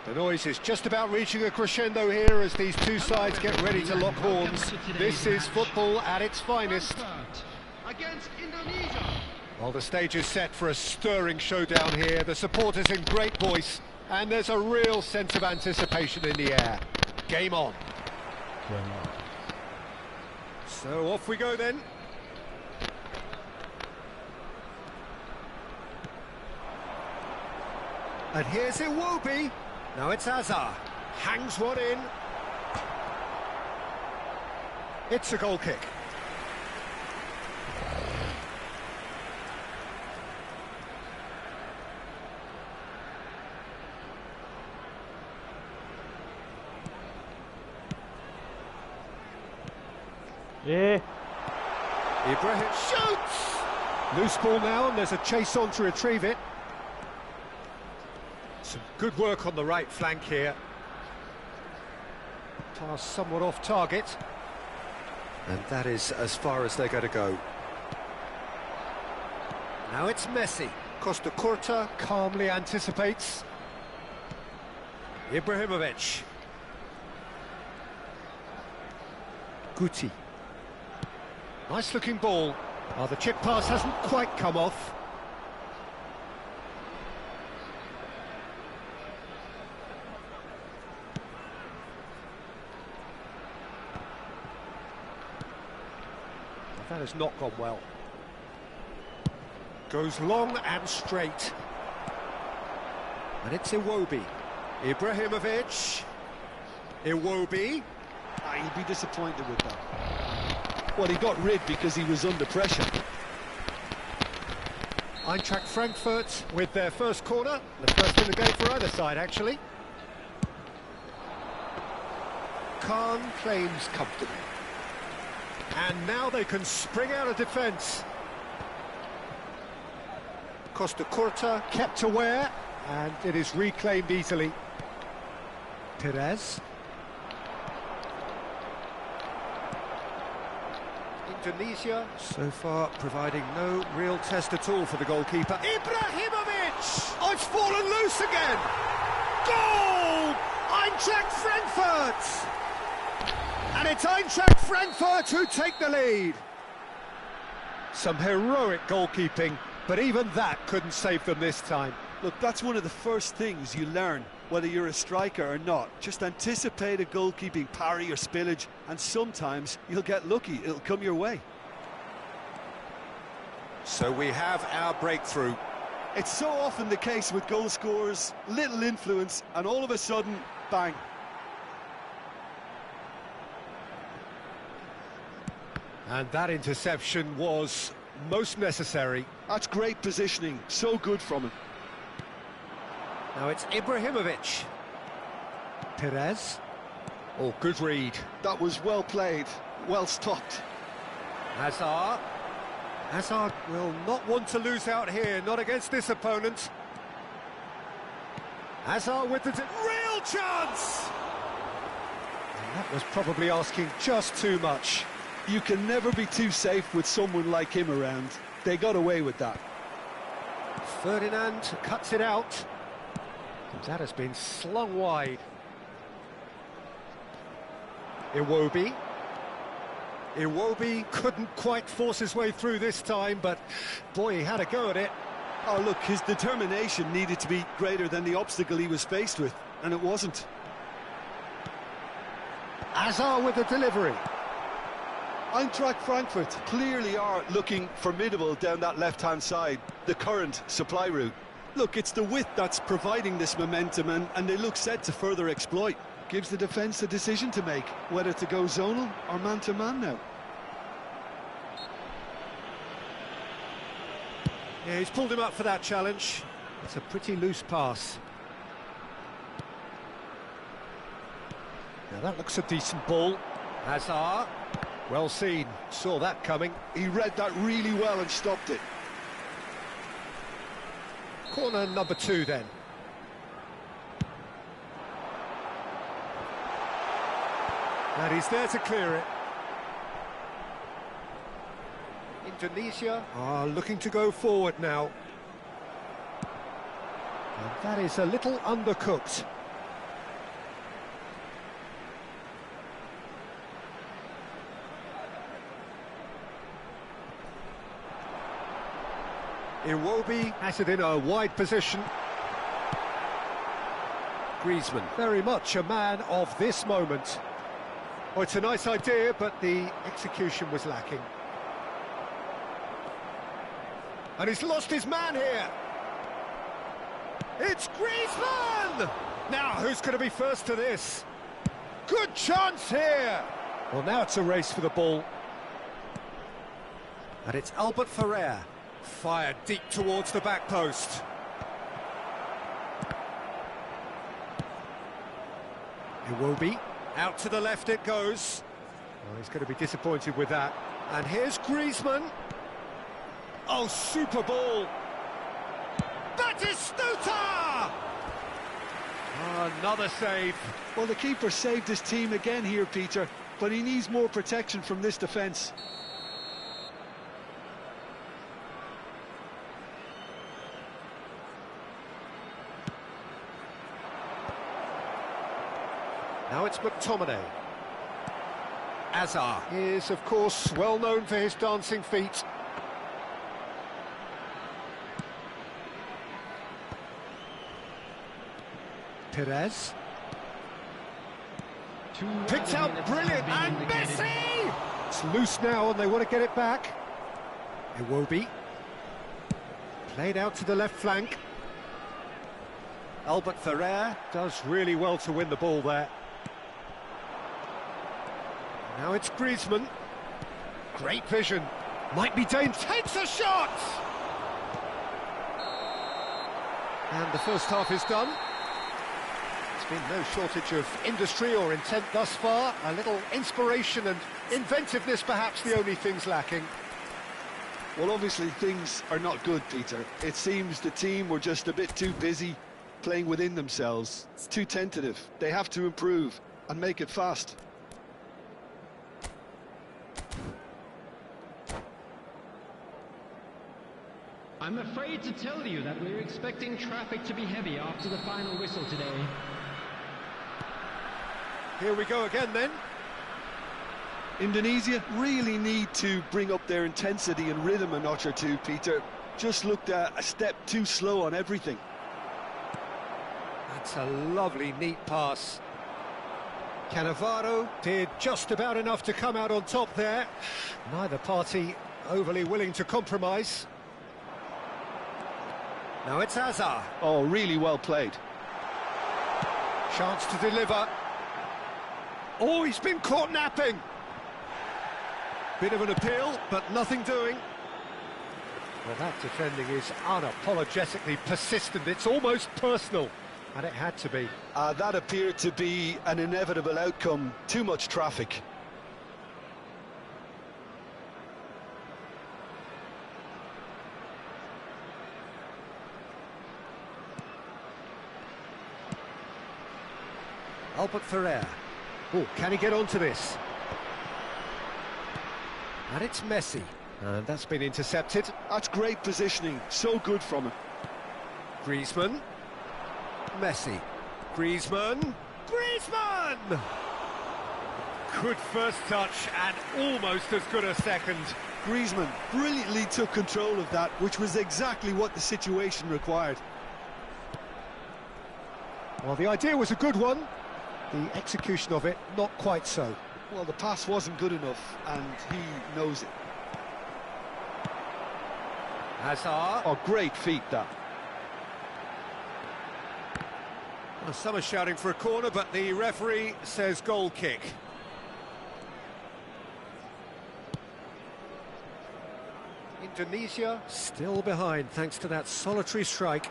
The noise is just about reaching a crescendo here as these two sides get ready to lock horns. This is football at its finest. Against Indonesia. Well, the stage is set for a stirring showdown here. The supporters in great voice, and there's a real sense of anticipation in the air. Game on. So off we go then. And here's Iwobi. Now it's Hazard. Hangs one in. It's a goal kick. Yeah. Ibrahim shoots! Loose ball now, and there's a chase on to retrieve it. Some good work on the right flank here. Pass somewhat off target. And that is as far as they're going to go. Now it's Messi. Costa Curta calmly anticipates. Ibrahimovic. Guti. Nice looking ball. Oh, the chip pass hasn't quite come off. That has not gone well. Goes long and straight. And it's Iwobi. Ibrahimovic. Iwobi. He'd be disappointed with that. Well, he got rid because he was under pressure. Eintracht Frankfurt with their first corner. The first in the game for either side, actually. Khan claims comfortably. And now they can spring out of defence. Costa Curta kept aware, and it is reclaimed easily. Perez. Indonesia, so far, providing no real test at all for the goalkeeper. Ibrahimovic! Oh, it's fallen loose again! Goal! Eintracht Frankfurt! And it's Eintracht Frankfurt who take the lead. Some heroic goalkeeping, but even that couldn't save them this time. Look, that's one of the first things you learn, whether you're a striker or not. Just anticipate a goalkeeping parry or spillage, and sometimes you'll get lucky, it'll come your way. So we have our breakthrough. It's so often the case with goal scorers, little influence, and all of a sudden, bang. And that interception was most necessary. That's great positioning, so good from him. Now it's Ibrahimovic. Perez. Oh, good read. That was well played, well stopped. Hazard. Hazard will not want to lose out here, not against this opponent. Hazard with the real chance! And that was probably asking just too much. You can never be too safe with someone like him around. They got away with that. Ferdinand cuts it out. That has been slung wide. Iwobi. Iwobi couldn't quite force his way through this time, but boy, he had a go at it. Oh, look, his determination needed to be greater than the obstacle he was faced with, and it wasn't. Hazard with the delivery. Eintracht Frankfurt clearly are looking formidable down that left-hand side, the current supply route. Look, it's the width that's providing this momentum, and they look set to further exploit. Gives the defence a decision to make, whether to go zonal or man-to-man now. Yeah, he's pulled him up for that challenge. It's a pretty loose pass. Now that looks a decent ball. Hazard. Well seen, saw that coming. He read that really well and stopped it. Corner number 2 then. And he's there to clear it. Indonesia are looking to go forward now. And that is a little undercooked. Iwobi has it in a wide position. Griezmann, very much a man of this moment. Oh, it's a nice idea, but the execution was lacking. And he's lost his man here. It's Griezmann! Now, who's going to be first to this? Good chance here! Well, now it's a race for the ball. And it's Albert Ferrer. Fired deep towards the back post. Iwobi, out to the left it goes. Well, he's going to be disappointed with that. And here's Griezmann. Oh, super ball. Batistuta! Another save. Well, the keeper saved his team again here, Peter, but he needs more protection from this defence. Now it's McTominay. Azar is, of course, well known for his dancing feet. Perez. Picked out brilliant, and Messi! It's loose now and they want to get it back. Iwobi. Played out to the left flank. Albert Ferrer does really well to win the ball there. Now it's Griezmann. Great vision. Might be dangerous. Takes a shot! And the first half is done. There's been no shortage of industry or intent thus far. A little inspiration and inventiveness, perhaps the only things lacking. Well, obviously things are not good, Peter. It seems the team were just a bit too busy playing within themselves. It's too tentative. They have to improve and make it fast. I'm afraid to tell you that we're expecting traffic to be heavy after the final whistle today. Here we go again then. Indonesia really need to bring up their intensity and rhythm a notch or two, Peter. Just looked a step too slow on everything. That's a lovely, neat pass. Cannavaro did just about enough to come out on top there. Neither party overly willing to compromise. Now it's Azar. Oh, really well played. Chance to deliver. Oh, he's been caught napping. Bit of an appeal, but nothing doing. Well, that defending is unapologetically persistent. It's almost personal, and it had to be. That appeared to be an inevitable outcome. Too much traffic. Albert Ferrer. Oh, can he get onto this? And it's Messi. And that's been intercepted. That's great positioning. So good from him. Griezmann. Messi. Griezmann. Griezmann! Good first touch and almost as good a second. Griezmann brilliantly took control of that, which was exactly what the situation required. Well, the idea was a good one. The execution of it, not quite so. Well, the pass wasn't good enough, and he knows it. Hazard. Oh, great feat, that. Well, some are shouting for a corner, but the referee says goal kick. Indonesia still behind, thanks to that solitary strike.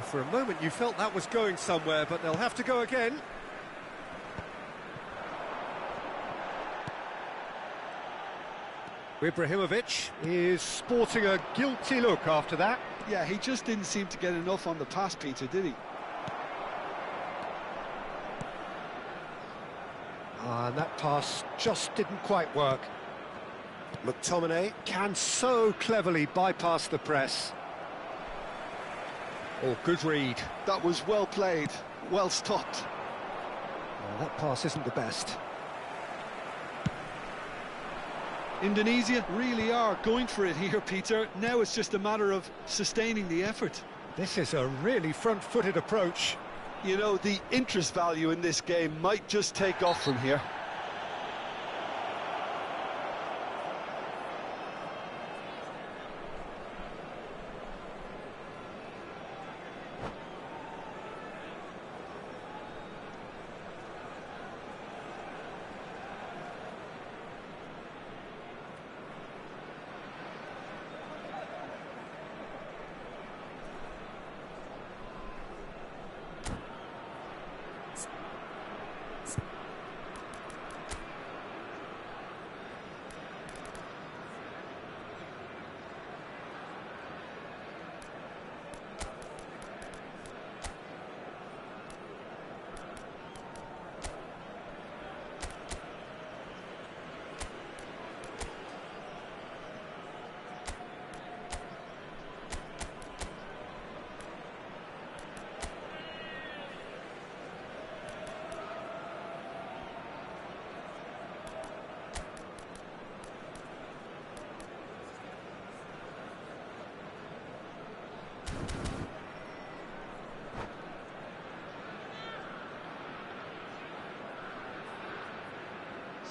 For a moment you felt that was going somewhere, but they'll have to go again. Ibrahimovic is sporting a guilty look after that. Yeah, he just didn't seem to get enough on the pass, Peter, did he? And that pass just didn't quite work. McTominay can so cleverly bypass the press. Oh, good read. That was well played, well stopped. Well, that pass isn't the best. Indonesia really are going for it here, Peter. Now it's just a matter of sustaining the effort. This is a really front-footed approach. You know, the interest value in this game might just take off from here.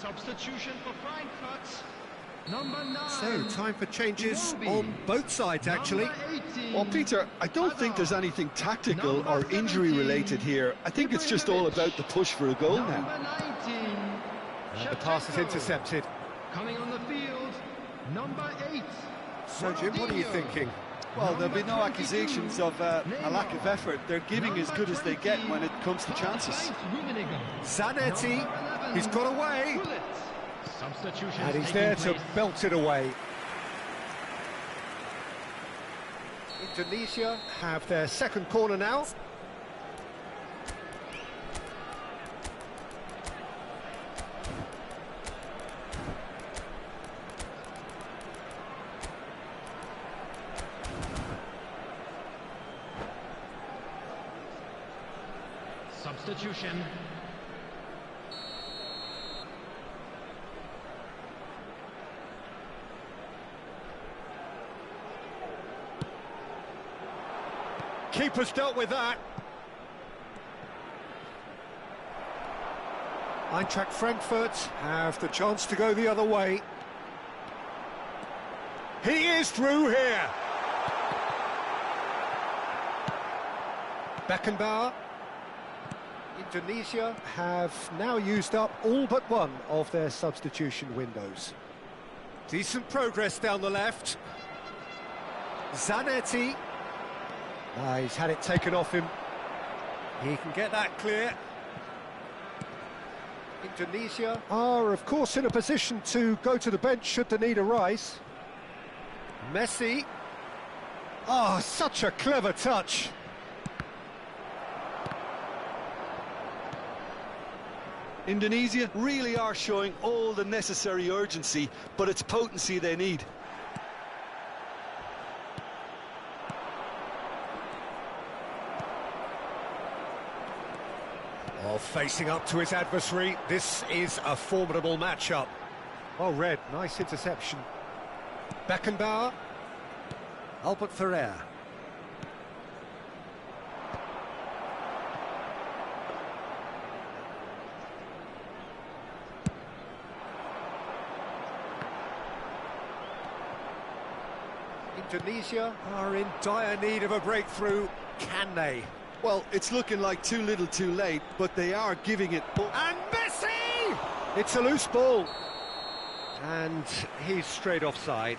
Substitution for Frankfurt. Number 9. So, time for changes on both sides, actually. Well, Peter, I don't think there's anything tactical or injury-related here. I think it's just all about the push for a goal now. 19. And the pass is intercepted. Coming on the field, number 8. So, Jim, what are you thinking? Well, there'll be no accusations of a lack of effort. They're giving as good as they get when it comes to chances. Zanetti, he's got away. Substitution. And he's there to belt it away. Indonesia have their second corner now. Substitution. Keeper's dealt with that. Eintracht Frankfurt have the chance to go the other way. He is through here. Beckenbauer. Indonesia have now used up all but one of their substitution windows. Decent progress down the left. Zanetti. He's had it taken off him. He can get that clear. Indonesia are, of course, in a position to go to the bench should the need arise. Messi. Oh, such a clever touch. Indonesia really are showing all the necessary urgency, but it's potency they need. Facing up to his adversary, this is a formidable matchup. Well read, nice interception. Beckenbauer. Albert Ferrer. Indonesia are in dire need of a breakthrough. Can they? Well, it's looking like too little too late, but they are giving it... And Messi! It's a loose ball. And he's straight offside.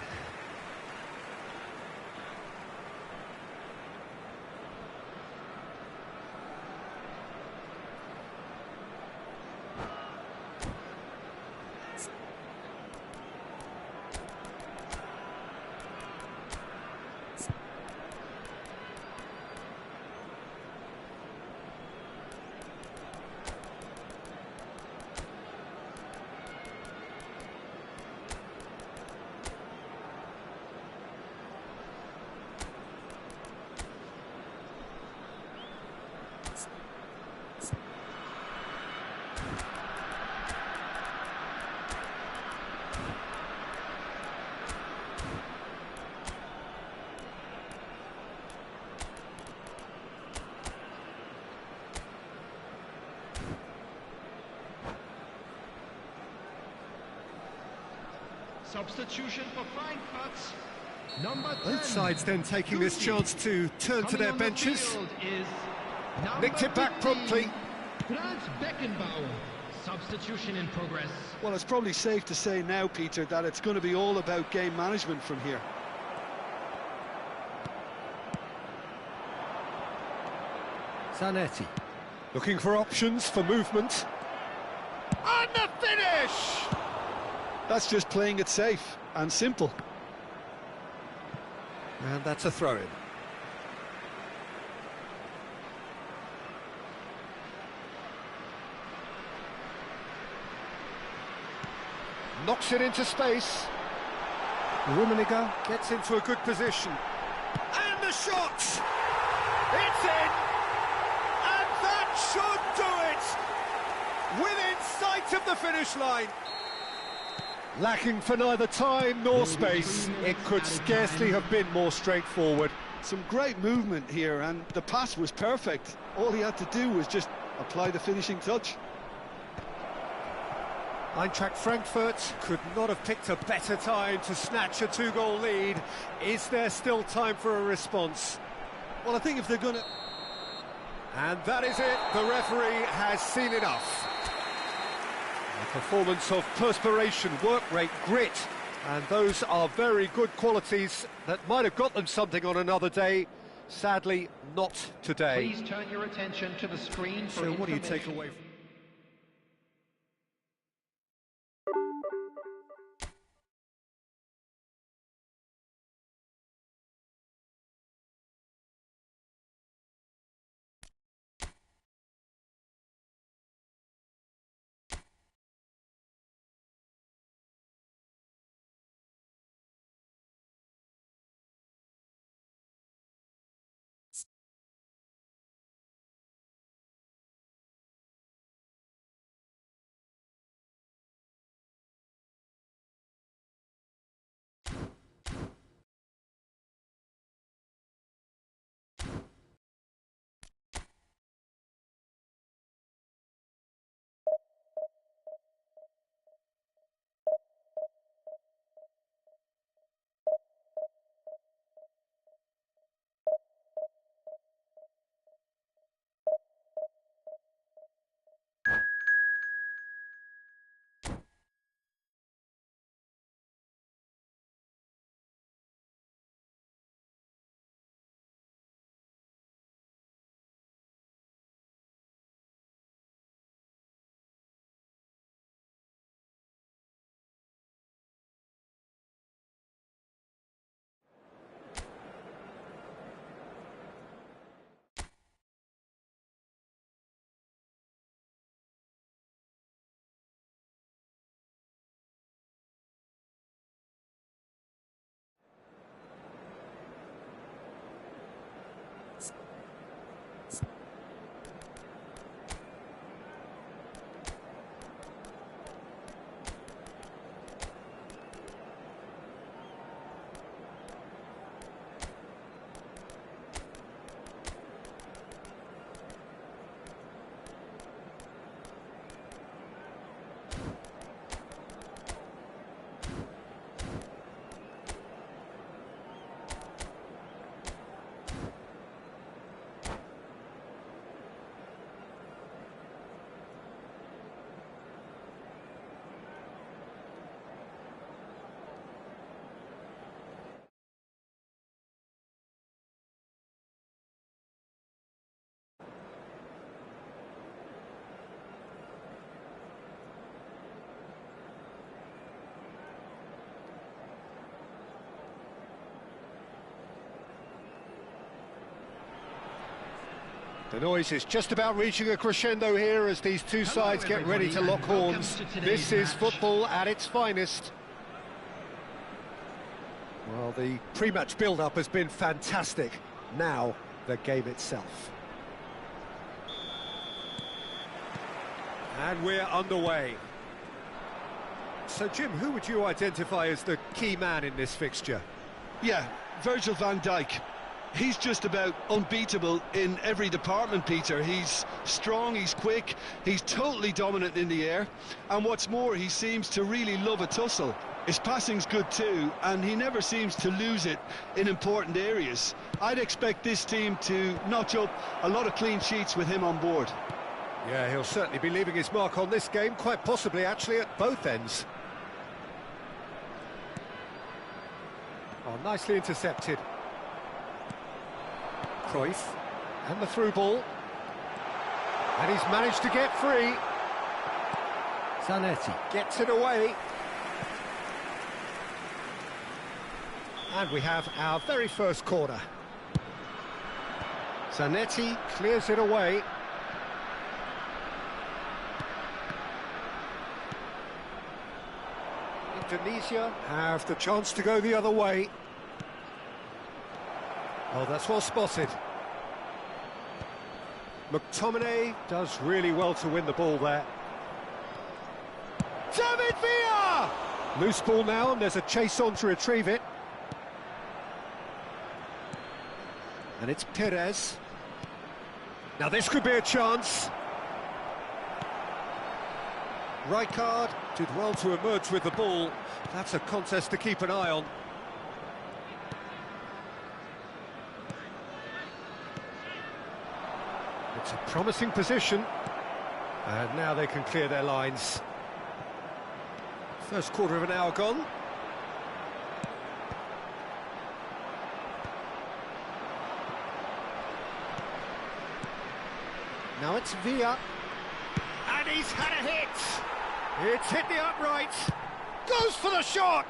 Substitution for Frankfurt. Number 10. Both sides then taking this chance to turn to their benches. Nicked it back promptly. Substitution in progress. Well, it's probably safe to say now, Peter, that it's going to be all about game management from here. Zanetti looking for options for movement. And the finish! That's just playing it safe and simple. And that's a throw-in. Knocks it into space. Rummenigge gets into a good position. And the shot! It's in! And that should do it! Within sight of the finish line. Lacking for neither time nor space, it could scarcely have been more straightforward. Some great movement here, and the pass was perfect. All he had to do was just apply the finishing touch. Eintracht Frankfurt could not have picked a better time to snatch a two-goal lead. Is there still time for a response? Well, I think if they're going to... And that is it. The referee has seen enough. A performance of perspiration, work rate, grit. And those are very good qualities that might have got them something on another day. Sadly, not today. Please turn your attention to the screen for So what do you take away from... The noise is just about reaching a crescendo here as these two sides get ready to lock horns. This is football at its finest. Well, the pre-match build-up has been fantastic. Now, the game itself. And we're underway. So, Jim, who would you identify as the key man in this fixture? Yeah, Virgil van Dijk. He's just about unbeatable in every department, Peter. He's strong, he's quick, he's totally dominant in the air, and what's more, he seems to really love a tussle. His passing's good too, and he never seems to lose it in important areas. I'd expect this team to notch up a lot of clean sheets with him on board. Yeah, he'll certainly be leaving his mark on this game, quite possibly actually at both ends. Oh, nicely intercepted. Cruyff, and the through ball. And he's managed to get free. Zanetti gets it away. And we have our very first corner. Zanetti clears it away. Indonesia have the chance to go the other way. Oh, that's well spotted. McTominay does really well to win the ball there. David Villa! Loose ball now, and there's a chase on to retrieve it. And it's Perez. Now this could be a chance. Rijkaard did well to emerge with the ball. That's a contest to keep an eye on. It's a promising position. And now they can clear their lines. First quarter of an hour gone. Now it's Villa. And he's had a hit. It's hit the upright. Goes for the shot.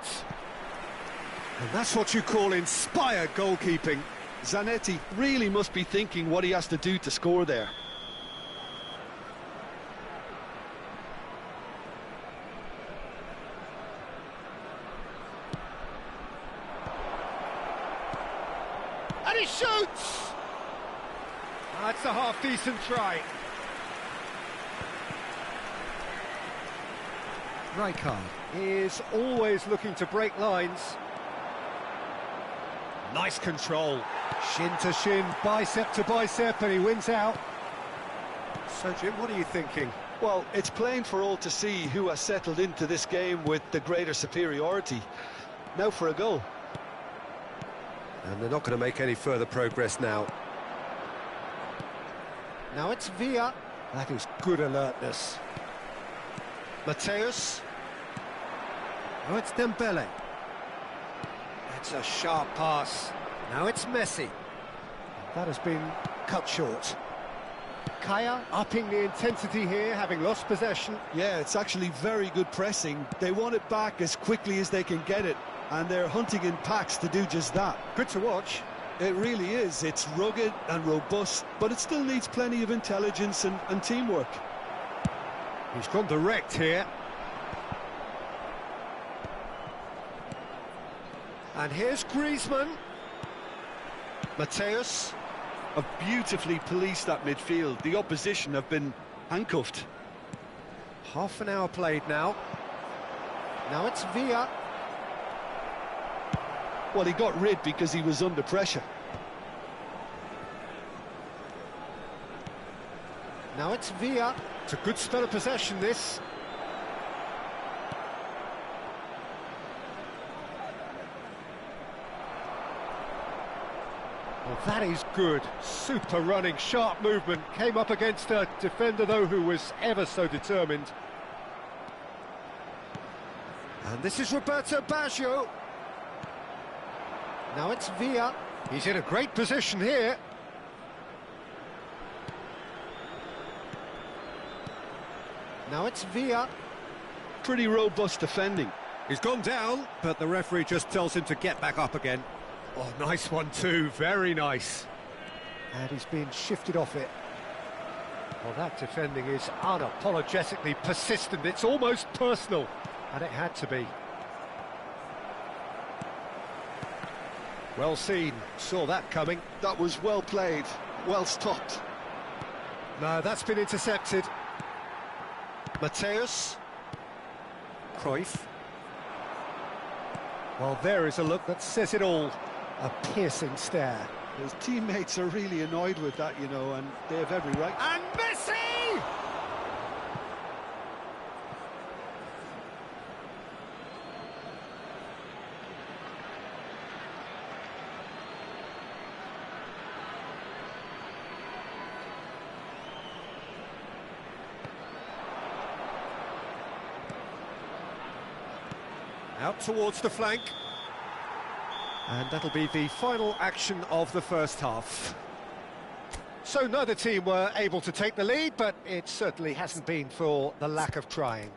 And that's what you call inspired goalkeeping. Zanetti really must be thinking what he has to do to score there. And he shoots! That's a half-decent try. Rijkaard is always looking to break lines. Nice control. Shin to shin, bicep to bicep, and he wins out. So, Jim, what are you thinking? Well, it's plain for all to see who has settled into this game with the greater superiority. Now for a goal. And they're not going to make any further progress now. Now it's Villa. That is good alertness. Mateus. Oh, it's Dembele. That's a sharp pass. Now it's Messi. That has been cut short. Kaya upping the intensity here, having lost possession. Yeah, it's actually very good pressing. They want it back as quickly as they can get it, and they're hunting in packs to do just that. Good to watch. It really is. It's rugged and robust, but it still needs plenty of intelligence and teamwork. He's gone direct here. And here's Griezmann. Mateus. Have beautifully policed that midfield. The opposition have been handcuffed. Half an hour played now. Now it's Villa. Well, he got rid because he was under pressure. Now it's Villa. It's a good spell of possession, this. Well, that is good. Super running, sharp movement. Came up against a defender, though, who was ever so determined. And this is Roberto Baggio. Now it's Villa. He's in a great position here. Now it's Villa. Pretty robust defending. He's gone down, but the referee just tells him to get back up again. Oh, nice one too, very nice. And he's been shifted off it. Well, that defending is unapologetically persistent. It's almost personal, and it had to be. Well seen, saw that coming. That was well played, well stopped. No, that's been intercepted. Mateus. Cruyff. Well, there is a look that says it all. A piercing stare. His teammates are really annoyed with that, you know, and they have every right. And Messi! Out towards the flank. And that'll be the final action of the first half. So neither team were able to take the lead, but it certainly hasn't been for the lack of trying.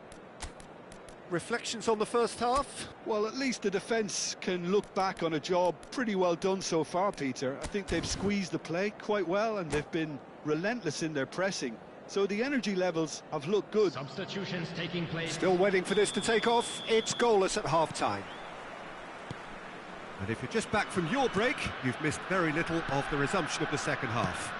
Reflections on the first half? Well, at least the defence can look back on a job pretty well done so far, Peter. I think they've squeezed the play quite well and they've been relentless in their pressing. So the energy levels have looked good. Substitutions taking place. Still waiting for this to take off. It's goalless at half-time. And if you're just back from your break, you've missed very little of the resumption of the second half.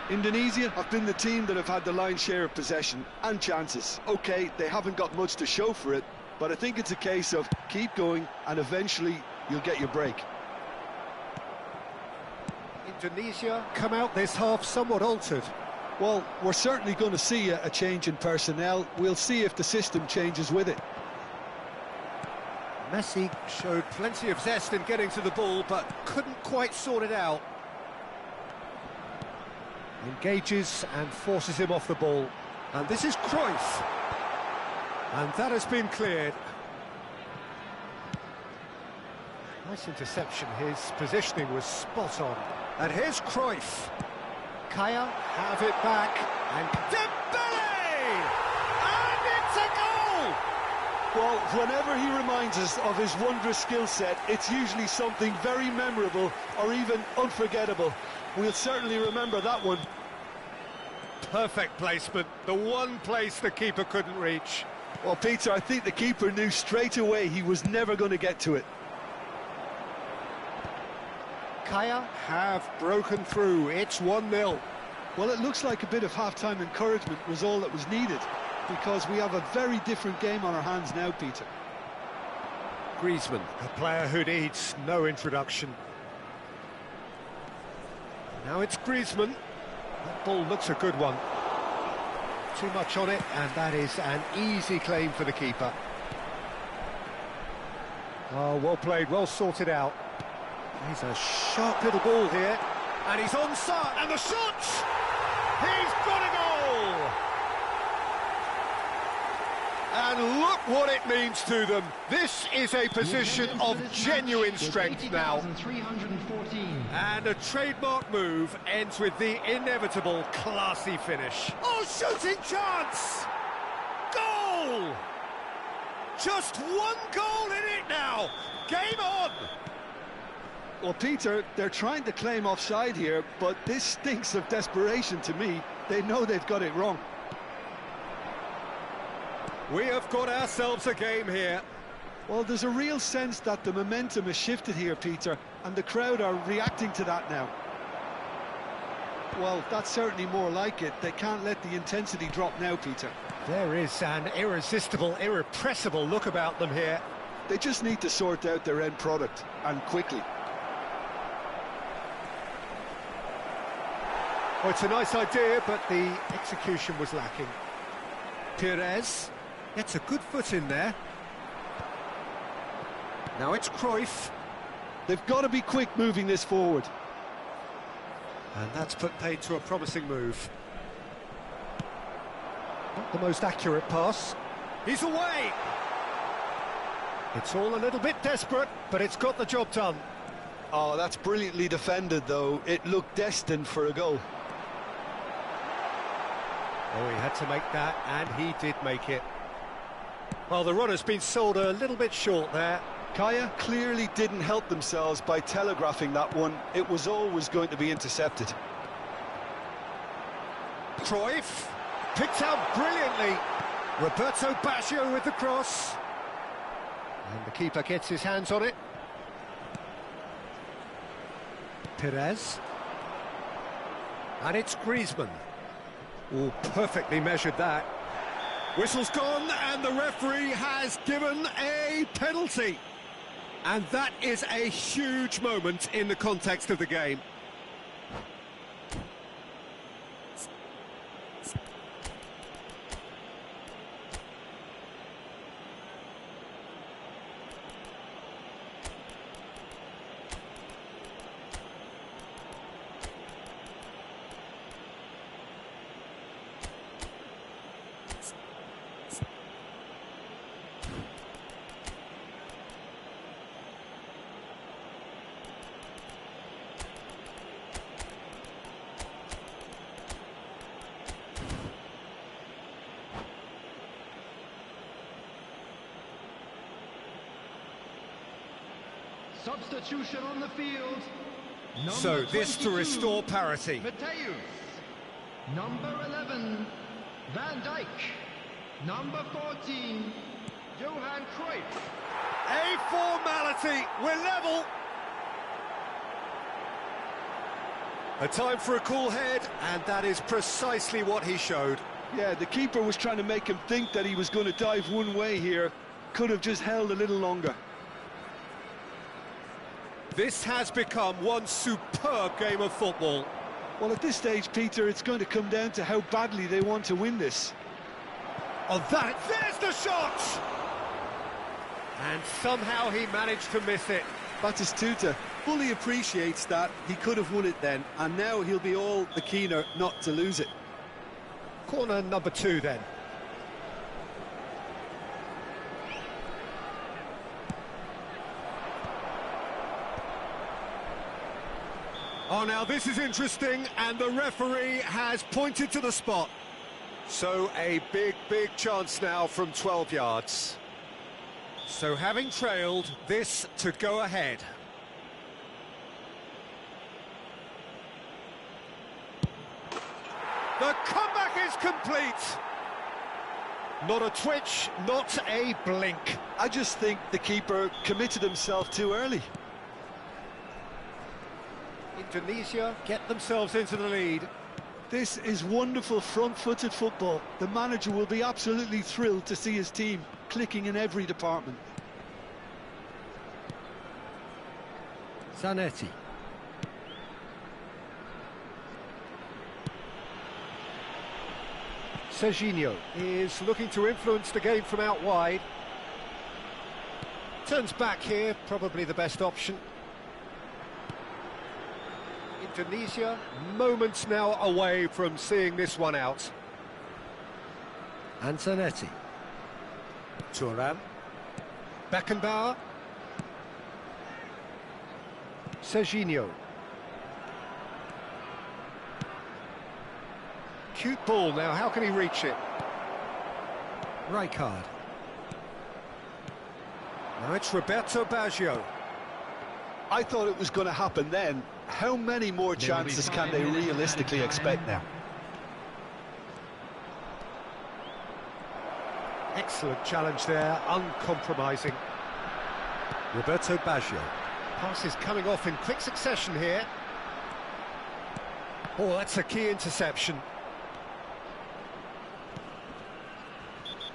Indonesia have been the team that have had the lion's share of possession and chances. OK, they haven't got much to show for it, but I think it's a case of keep going and eventually you'll get your break. Indonesia come out this half somewhat altered. Well, we're certainly going to see a change in personnel. We'll see if the system changes with it. Messi showed plenty of zest in getting to the ball, but couldn't quite sort it out. Engages and forces him off the ball. And this is Cruyff. And that has been cleared. Nice interception. His positioning was spot on. And here's Cruyff. Kaya have it back, and Dembele! And it's a goal! Well, whenever he reminds us of his wondrous skill set, it's usually something very memorable or even unforgettable. We'll certainly remember that one. Perfect placement, the one place the keeper couldn't reach. Well, Peter, I think the keeper knew straight away he was never going to get to it. Kaya have broken through. It's 1-0. Well, it looks like a bit of half-time encouragement was all that was needed, because we have a very different game on our hands now, Peter. Griezmann, a player who needs no introduction. Now it's Griezmann. That ball looks a good one. Too much on it, and that is an easy claim for the keeper. Oh, well played, well sorted out. He's a sharp little ball here, and he's onside, and the shot! He's got a goal! And look what it means to them. This is a position of genuine strength now. And a trademark move ends with the inevitable classy finish. Oh, shooting chance! Goal! Just one goal in it now. Game on! Well, Peter, they're trying to claim offside here, but this stinks of desperation to me. They know they've got it wrong. We have got ourselves a game here. Well, there's a real sense that the momentum has shifted here, Peter, and the crowd are reacting to that now. Well, that's certainly more like it. They can't let the intensity drop now, Peter. There is an irresistible, irrepressible look about them here. They just need to sort out their end product, and quickly. Oh, it's a nice idea, but the execution was lacking. Pires gets a good foot in there. Now it's Cruyff. They've got to be quick moving this forward. And that's put paid to a promising move. Not the most accurate pass. He's away! It's all a little bit desperate, but it's got the job done. Oh, that's brilliantly defended, though. It looked destined for a goal. Oh, he had to make that, and he did make it. Well, the runner's been sold a little bit short there. Kaya clearly didn't help themselves by telegraphing that one. It was always going to be intercepted. Cruyff picked out brilliantly. Roberto Baggio with the cross. And the keeper gets his hands on it. Pires. And it's Griezmann. Oh, perfectly measured that. Whistle's gone, and the referee has given a penalty. And that is a huge moment in the context of the game. Substitution on the field. So this to restore parity. Mateus. Number 11, Van Dijk. Number 14, Johan Cruyff. A formality, we're level. A time for a cool head, and that is precisely what he showed. Yeah, the keeper was trying to make him think that he was going to dive one way here. Could have just held a little longer. This has become one superb game of football. Well, at this stage, Peter, it's going to come down to how badly they want to win this. Oh, there's the shot! And somehow he managed to miss it. Batistuta fully appreciates that. He could have won it then, and now he'll be all the keener not to lose it. Corner number 2 then. Oh, now this is interesting, and the referee has pointed to the spot. So a big chance now from 12 yards. So having trailed, this to go ahead. The comeback is complete. Not a twitch, not a blink. I just think the keeper committed himself too early. Indonesia get themselves into the lead. This is wonderful front-footed football. The manager will be absolutely thrilled to see his team clicking in every department. Zanetti. Serginho is looking to influence the game from out wide. Turns back here, probably the best option. Indonesia, moments now away from seeing this one out. Zanetti. Thuram. Beckenbauer. Serginho. Cute ball now, how can he reach it? Rijkaard. Now it's Roberto Baggio. I thought it was going to happen then. How many more chances can they realistically expect now? Excellent challenge there, uncompromising. Roberto Baggio. Passes coming off in quick succession here. Oh, that's a key interception.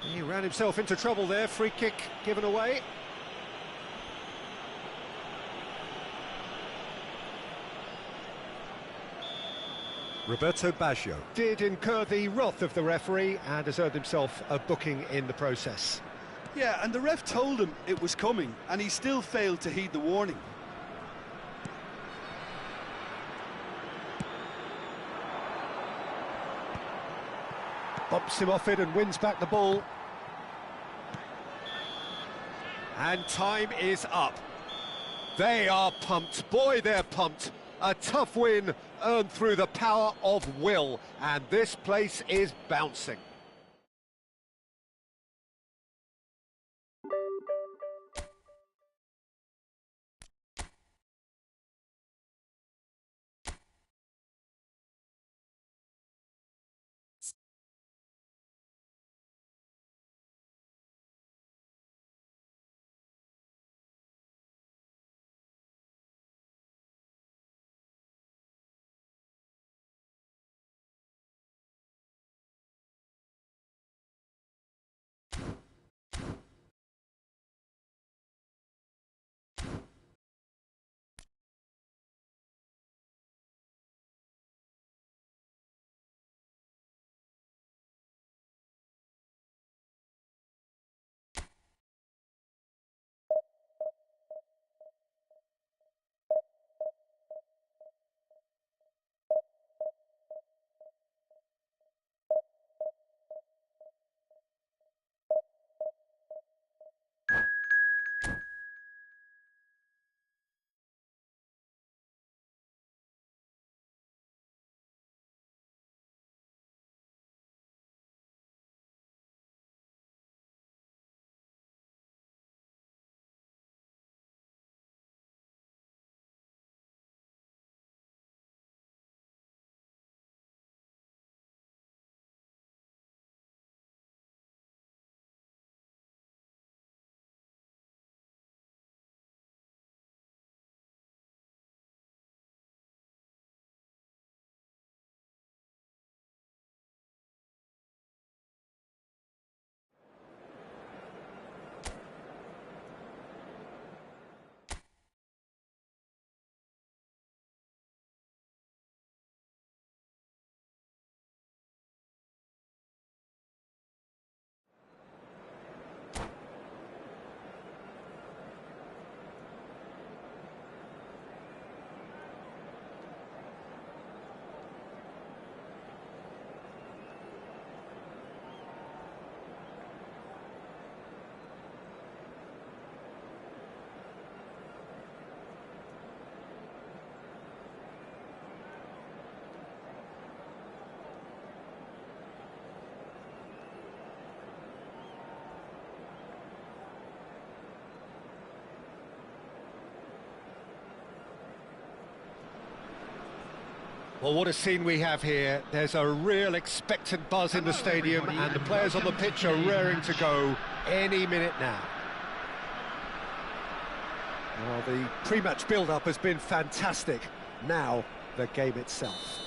He ran himself into trouble there, free kick given away. Roberto Baggio did incur the wrath of the referee and has earned himself a booking in the process. Yeah, and the ref told him it was coming, and he still failed to heed the warning. Bumps him off it and wins back the ball. And time is up. They are pumped. Boy, they're pumped. A tough win earned through the power of will, and this place is bouncing. Well, what a scene we have here. There's a real expectant buzz in the stadium, and the players on the pitch are raring to go any minute now. Well, the pre-match build-up has been fantastic. Now, the game itself.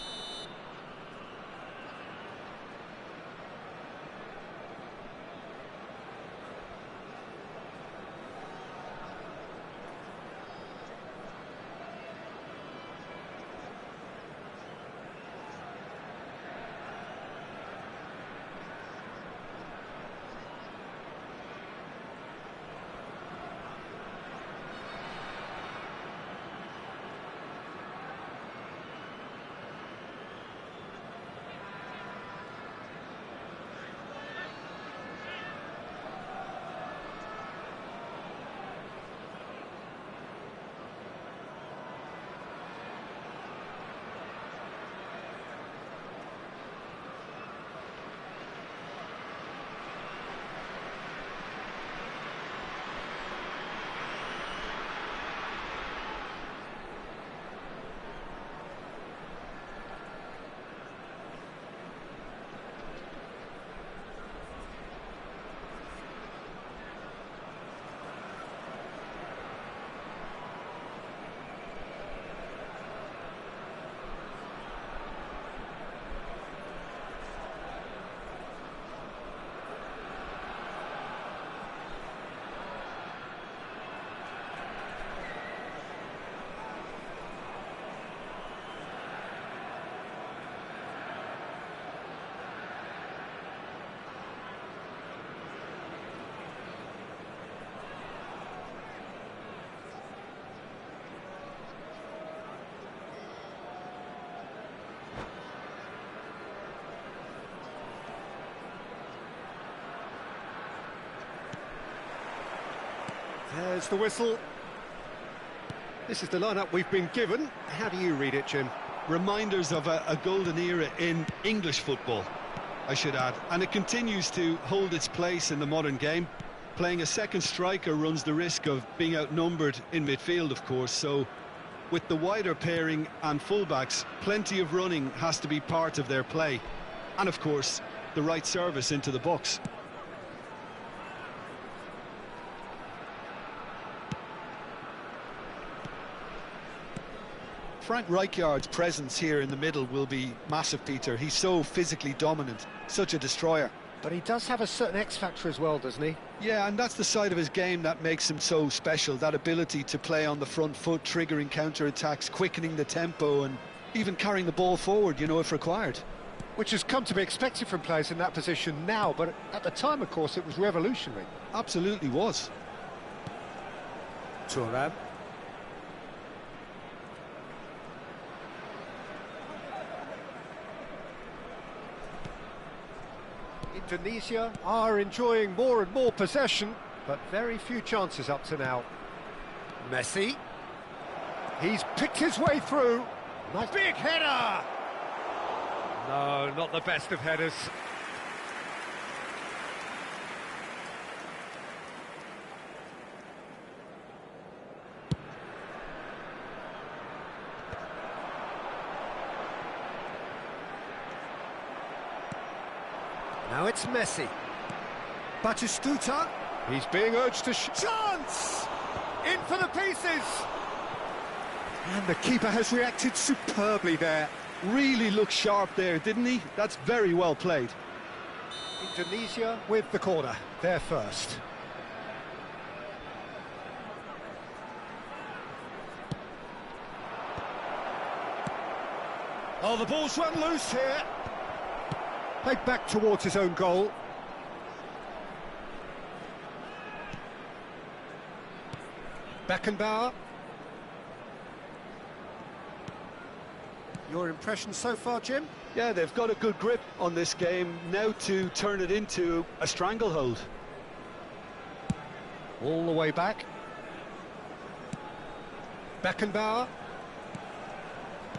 There's the whistle. This is the lineup we've been given. How do you read it, Jim? Reminders of a golden era in English football, I should add. And it continues to hold its place in the modern game. Playing a second striker runs the risk of being outnumbered in midfield, of course. So with the wider pairing and fullbacks, plenty of running has to be part of their play. And of course, the right service into the box. Frank Rijkaard's presence here in the middle will be massive, Peter. He's so physically dominant, such a destroyer. But he does have a certain X-factor as well, doesn't he? Yeah, and that's the side of his game that makes him so special, that ability to play on the front foot, triggering counter-attacks, quickening the tempo, and even carrying the ball forward, you know, if required. Which has come to be expected from players in that position now, but at the time, of course, it was revolutionary. Absolutely was. Tangerang. Indonesia are enjoying more and more possession, but very few chances up to now. Messi. He's picked his way through. Nice big header! No, not the best of headers. Now it's Messi. Batistuta. He's being urged to chance! In for the pieces! And the keeper has reacted superbly there. Really looked sharp there, didn't he? That's very well played. Indonesia with the corner. They're first. Oh, the ball's run loose here. Played back towards his own goal. Beckenbauer. Your impression so far, Jim? Yeah, they've got a good grip on this game, now to turn it into a stranglehold. All the way back. Beckenbauer.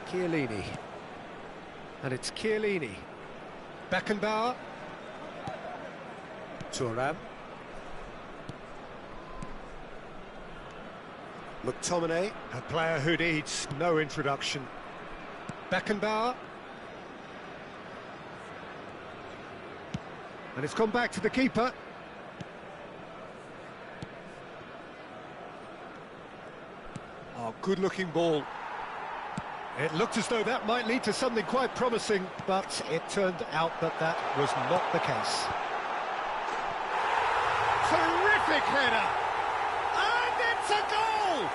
Chiellini. And it's Chiellini. Beckenbauer. Tangerang. McTominay, a player who needs no introduction. Beckenbauer. And it's gone back to the keeper. Oh, good-looking ball. It looked as though that might lead to something quite promising, but it turned out that that was not the case. Terrific header! And it's a goal!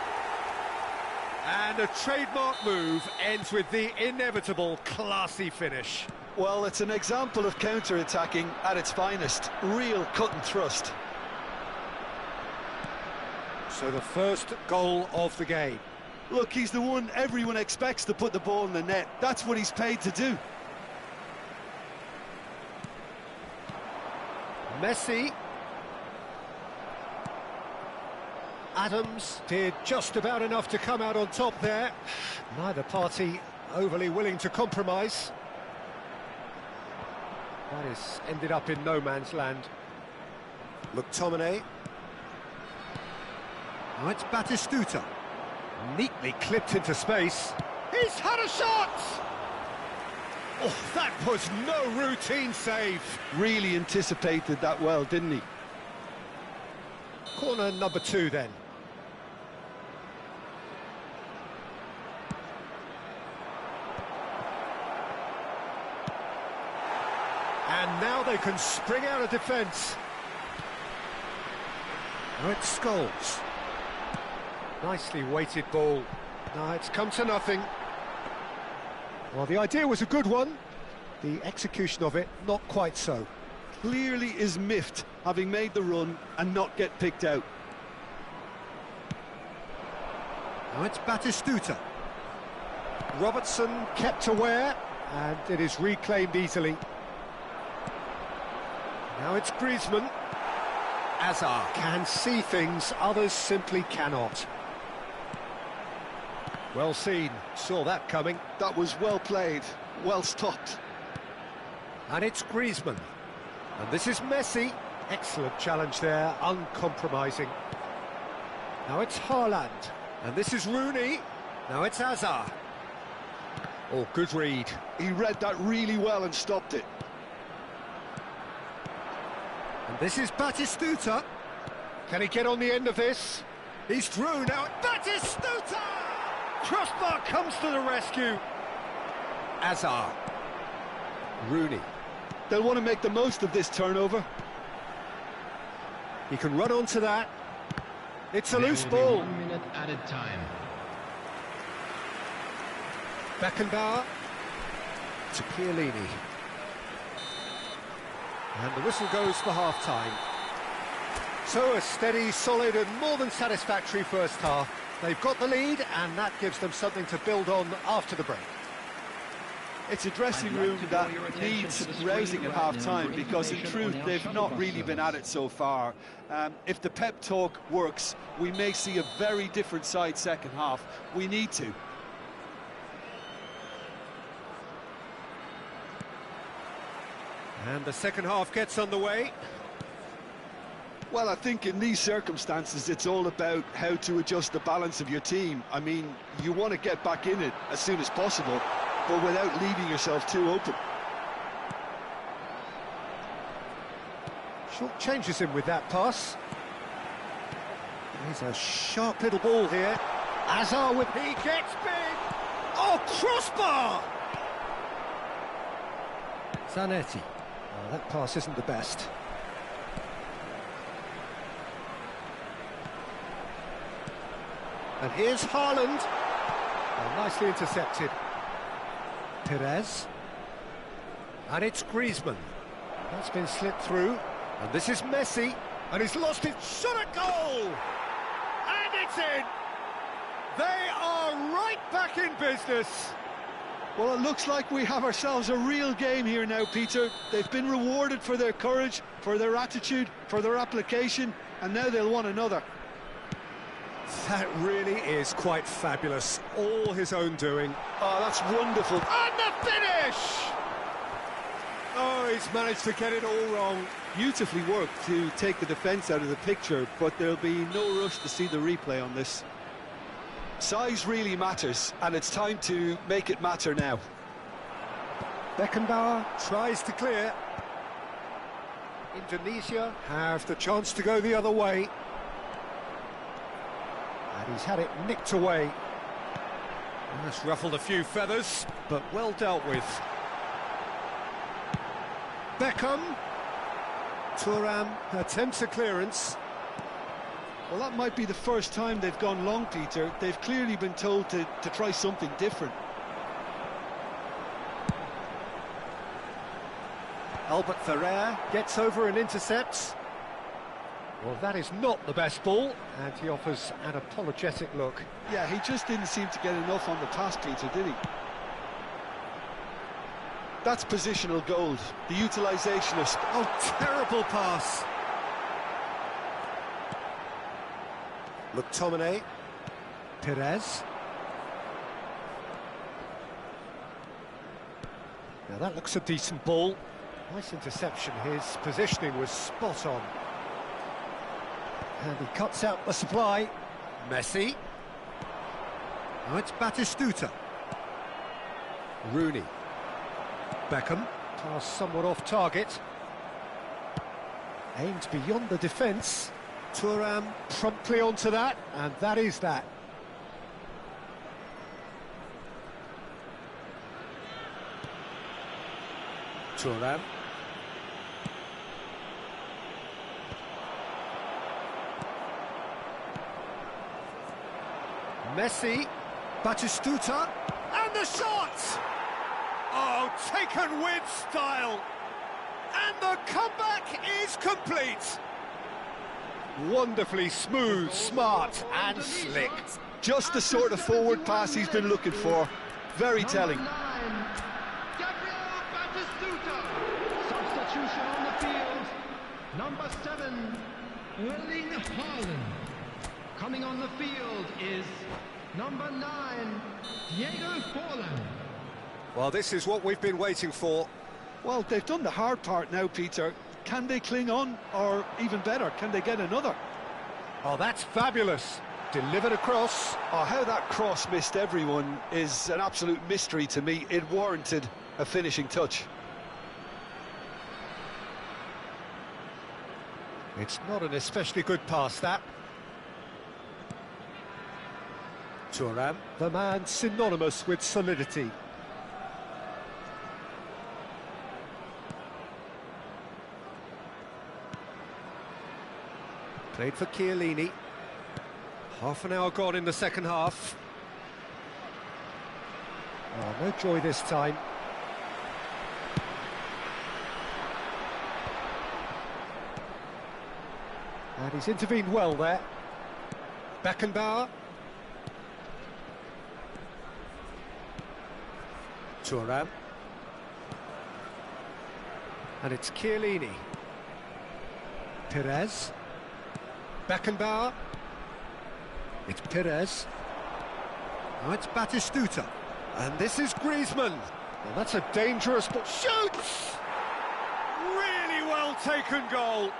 And a trademark move ends with the inevitable classy finish. Well, it's an example of counter-attacking at its finest. Real cut and thrust. So the first goal of the game. Look, he's the one everyone expects to put the ball in the net. That's what he's paid to do. Messi. Adams did just about enough to come out on top there. Neither party overly willing to compromise. That has ended up in no man's land. McTominay. Now it's Batistuta. Neatly clipped into space. He's had a shot! Oh, that was no routine save. Really anticipated that well, didn't he? Corner number 2 then. And now they can spring out of defence. Now it's Scholes. Nicely weighted ball. Now it's come to nothing. Well, the idea was a good one. The execution of it, not quite so. Clearly is miffed, having made the run and not get picked out. Now it's Batistuta. Robertson kept aware, and it is reclaimed easily. Now it's Griezmann. Hazard can see things others simply cannot. Well seen, saw that coming. That was well played, well stopped. And it's Griezmann. And this is Messi. Excellent challenge there, uncompromising. Now it's Haaland. And this is Rooney. Now it's Hazard. Oh, good read. He read that really well and stopped it. And this is Batistuta. Can he get on the end of this? He's through now. Batistuta! Crossbar comes to the rescue. Hazard. Rooney. They'll want to make the most of this turnover. He can run onto that. It's a loose ball. 1 minute added time. Beckenbauer to Chiellini. And the whistle goes for half-time. So a steady, solid and more than satisfactory first half. They've got the lead and that gives them something to build on after the break. It's a dressing room that needs rousing at half-time because in truth they've not really been at it so far. If the pep talk works, we may see a very different side second half. We need to. And the second half gets underway. Well, I think in these circumstances it's all about how to adjust the balance of your team. I mean, you want to get back in it as soon as possible, but without leaving yourself too open. Short changes him with that pass. There's a sharp little ball here. Hazard with... He gets big! Oh, crossbar! Zanetti. Oh, that pass isn't the best. And here's Haaland. Oh, nicely intercepted. Perez. And it's Griezmann. That's been slipped through. And this is Messi. And he's lost it. Shot at goal! And it's in! They are right back in business. Well, it looks like we have ourselves a real game here now, Peter. They've been rewarded for their courage, for their attitude, for their application, and now they'll want another. That really is quite fabulous. All his own doing. Oh, that's wonderful. And the finish! Oh, he's managed to get it all wrong. Beautifully worked to take the defence out of the picture, but there'll be no rush to see the replay on this. Size really matters, and it's time to make it matter now. Beckenbauer tries to clear. Indonesia have the chance to go the other way. And he's had it nicked away. That's ruffled a few feathers, but well dealt with. Beckham. Thuram attempts a clearance. Well, that might be the first time they've gone long, Peter. They've clearly been told to try something different. Albert Ferrer gets over and intercepts. Well, that is not the best ball, and he offers an apologetic look. Yeah, he just didn't seem to get enough on the pass, Peter, did he? That's positional gold. The utilisation of... Oh, terrible pass. McTominay. Perez. Now that looks a decent ball. Nice interception. His positioning was spot on. And he cuts out the supply. Messi. Now it's Batistuta. Rooney. Beckham. Pass somewhat off target. Aimed beyond the defence. Thuram promptly onto that, and that is that. Thuram. Messi, Batistuta, and the shot! Oh, taken with style! And the comeback is complete! Wonderfully smooth, smart and slick. Just the sort of forward pass he's been looking for. Very telling. Substitution on the field. Number 7, Erling Haaland. Coming on the field is number 9, Diego Forlan. Well, this is what we've been waiting for. Well, they've done the hard part now, Peter. Can they cling on, or even better, can they get another? Oh, that's fabulous. Delivered across. Oh, how that cross missed everyone is an absolute mystery to me. It warranted a finishing touch. It's not an especially good pass, that. Thuram, the man synonymous with solidity. Played for Chiellini. Half an hour gone in the second half. Oh, no joy this time. And he's intervened well there. Beckenbauer. Thuram. And it's Chiellini. Perez. Beckenbauer. It's Perez. Now it's Batistuta. And this is Griezmann. Well, that's a dangerous ball. Shoots! Really well taken goal.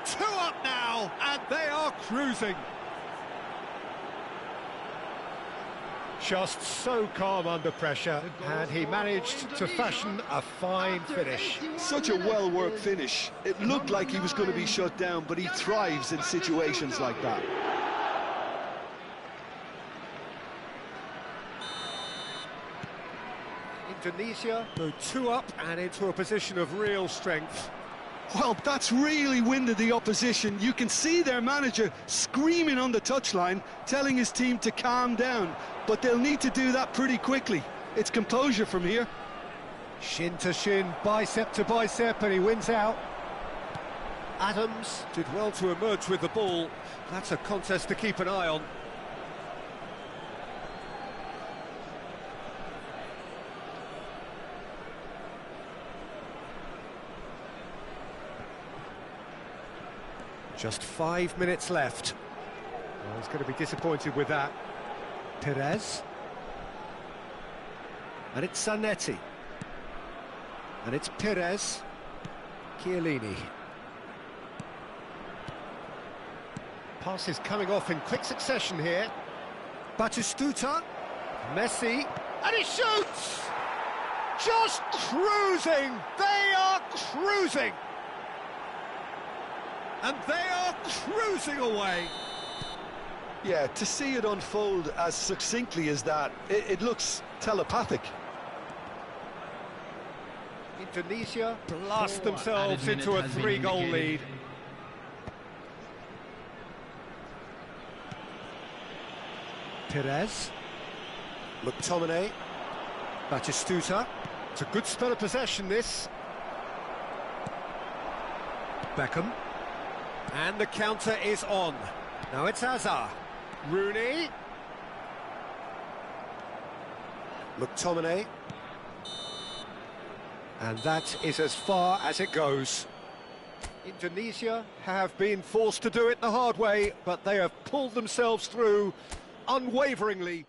2 up now, and they are cruising. Just so calm under pressure, and he managed to fashion a fine finish. Such a well-worked finish. It looked like he was going to be shut down, but he thrives in situations like that. Indonesia go 2 up and into a position of real strength. Well, that's really winded the opposition. You can see their manager screaming on the touchline, telling his team to calm down. But they'll need to do that pretty quickly. It's composure from here. Shin to shin, bicep to bicep, and he wins out. Adams did well to emerge with the ball. That's a contest to keep an eye on. Just 5 minutes left. Well, he's going to be disappointed with that. Perez. And it's Zanetti. And it's Perez. Chiellini. Passes coming off in quick succession here. Batistuta, Messi, and he shoots! Just cruising! They are cruising! And they are cruising away! Yeah, to see it unfold as succinctly as that, it looks telepathic. Indonesia blast themselves into a 3-goal lead. Perez, McTominay, Batistuta. It's a good spell of possession, this. Beckham. And the counter is on. Now it's Hazard. Rooney. McTominay. And that is as far as it goes. Indonesia have been forced to do it the hard way, but they have pulled themselves through unwaveringly.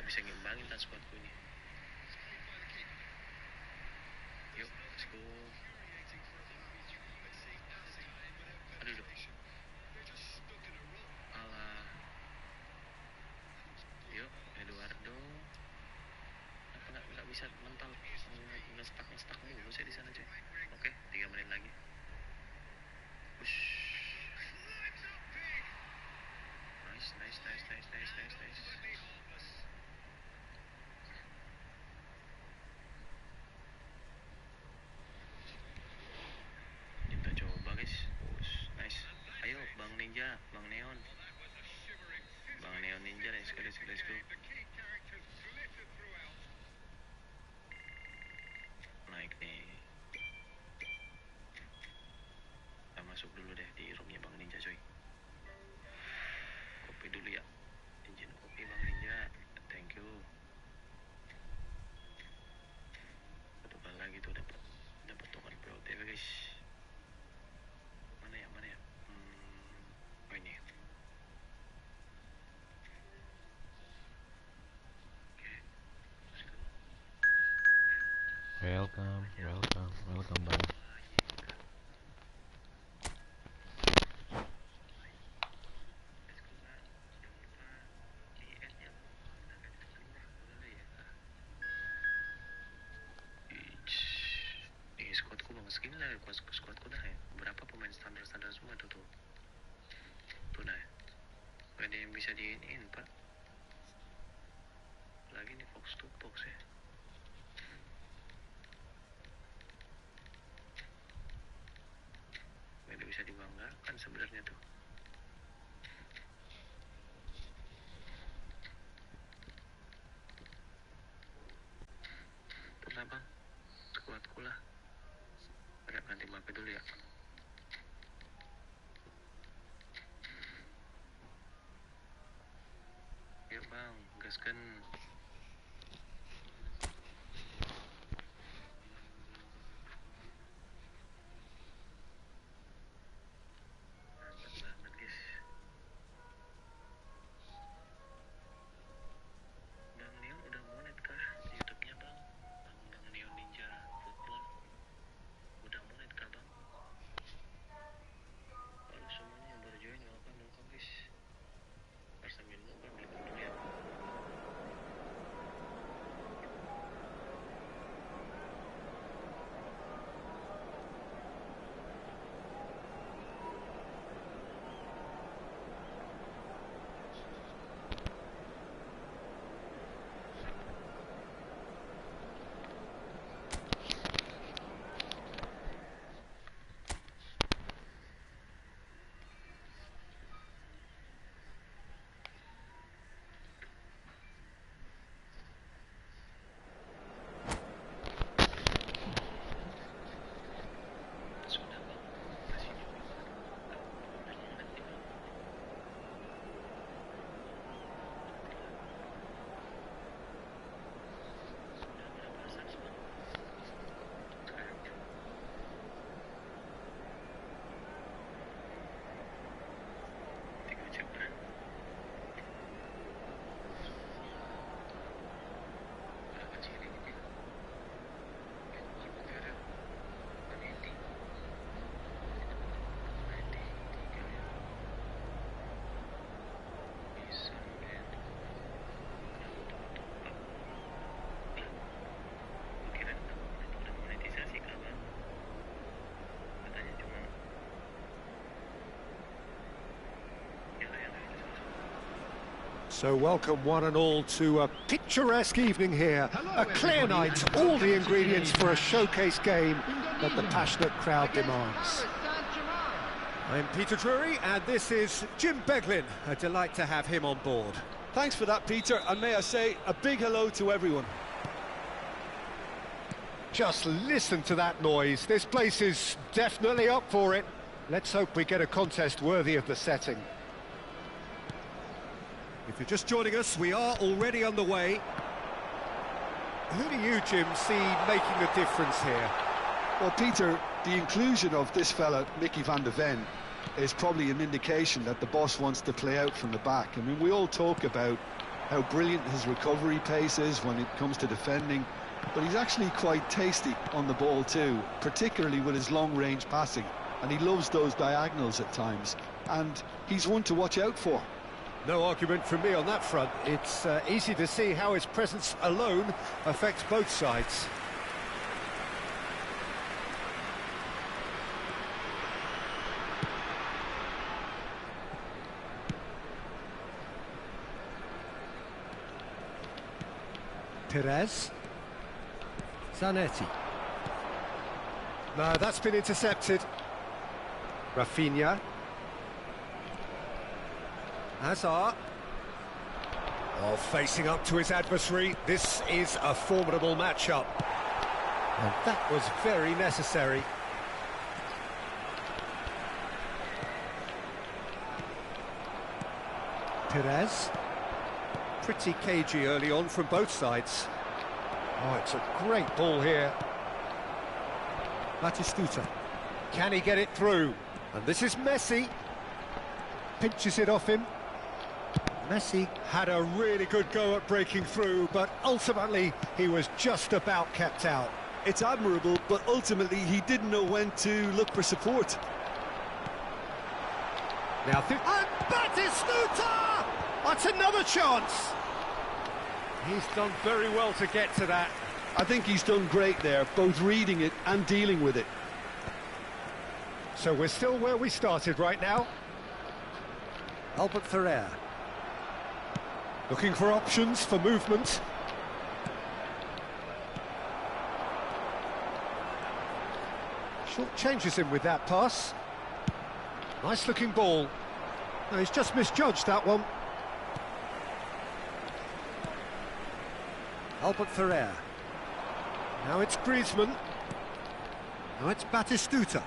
Bisa ngimbangin kan squadku ini. Yuk, let's go. Aduh. Alah. Yuk, Eduardo. Apa nggak bisa mental ngestak mulu saya di sana coy. Oke, 3 menit lagi. Push. Nice. Kita coba guys. Push. Nice. Ayo, Bang Ninja, Bang Neon. Bang Neon Ninja, let's go. Naik nih. Kita masuk dulu deh di roomnya Bang Ninja coy. Kopi dulu ya. Izin kopi Bang Ninja. Thank you. Satu kali lagi tuh dapat token POTW guys. Mana ya? Oh ini. Welcome bang. Squadku bang, segini lah squadku dah ya. Berapa pemain standar semua tuh nah ya. Gak ada yang bisa diinin pak. Lagi nih box to box ya. Gak ada bisa dibanggakan sebenarnya tuh. Tuh bang, squadku lah. Ada ganti map dulu ya. Yuk bang, gaskan. Mantap banget guys. Bang Neon udah monet kah YouTube-nya bang? Bang Neoninja Football udah monet kah bang? Kalau semuanya yang baru join welcome guys. Sambil nunggu beli dulu ya. So welcome one and all to a picturesque evening here. A clear night, all the ingredients for a showcase game that the passionate crowd demands. I'm Peter Drury and this is Jim Beglin. A delight to have him on board. Thanks for that, Peter, and may I say a big hello to everyone. Just listen to that noise. This place is definitely up for it. Let's hope we get a contest worthy of the setting. If you're just joining us, we are already underway. Who do you, Jim, see making a difference here? Well, Peter, the inclusion of this fella, Mickey van de Ven, is probably an indication that the boss wants to play out from the back. I mean, we all talk about how brilliant his recovery pace is when it comes to defending, but he's actually quite tasty on the ball too, particularly with his long-range passing, and he loves those diagonals at times, and he's one to watch out for. No argument from me on that front. It's easy to see how his presence alone affects both sides. Perez. Zanetti. No, that's been intercepted. Rafinha. Hazard. Oh, facing up to his adversary. This is a formidable matchup. And that was very necessary. Perez. Pretty cagey early on from both sides. Oh, it's a great ball here. Batistuta. Can he get it through? And this is Messi. Pinches it off him. Messi had a really good go at breaking through, but ultimately he was just about kept out. It's admirable, but ultimately he didn't know when to look for support. Now, and Batistuta! That's another chance! He's done very well to get to that. I think he's done great there, both reading it and dealing with it. So we're still where we started right now. Albert Ferrer. Looking for options for movement. Short changes him with that pass. Nice looking ball. No, he's just misjudged that one. Albert Ferrer. Now it's Griezmann. Now it's Batistuta.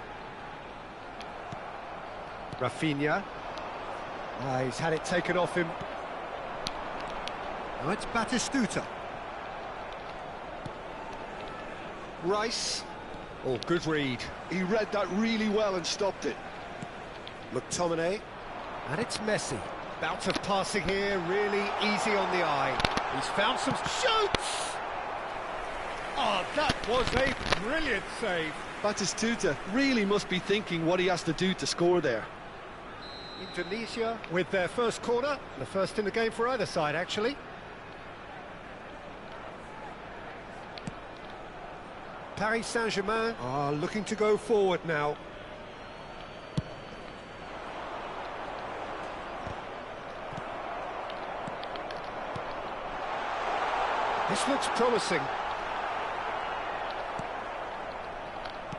Rafinha. He's had it taken off him. Now it's Batistuta. Rice. Oh, good read. He read that really well and stopped it. McTominay. And it's Messi. Bout of passing here, really easy on the eye. He's found some shoots! Oh, that was a brilliant save. Batistuta really must be thinking what he has to do to score there. Indonesia with their first corner, the first in the game for either side, actually. Paris Saint-Germain are looking to go forward now. This looks promising.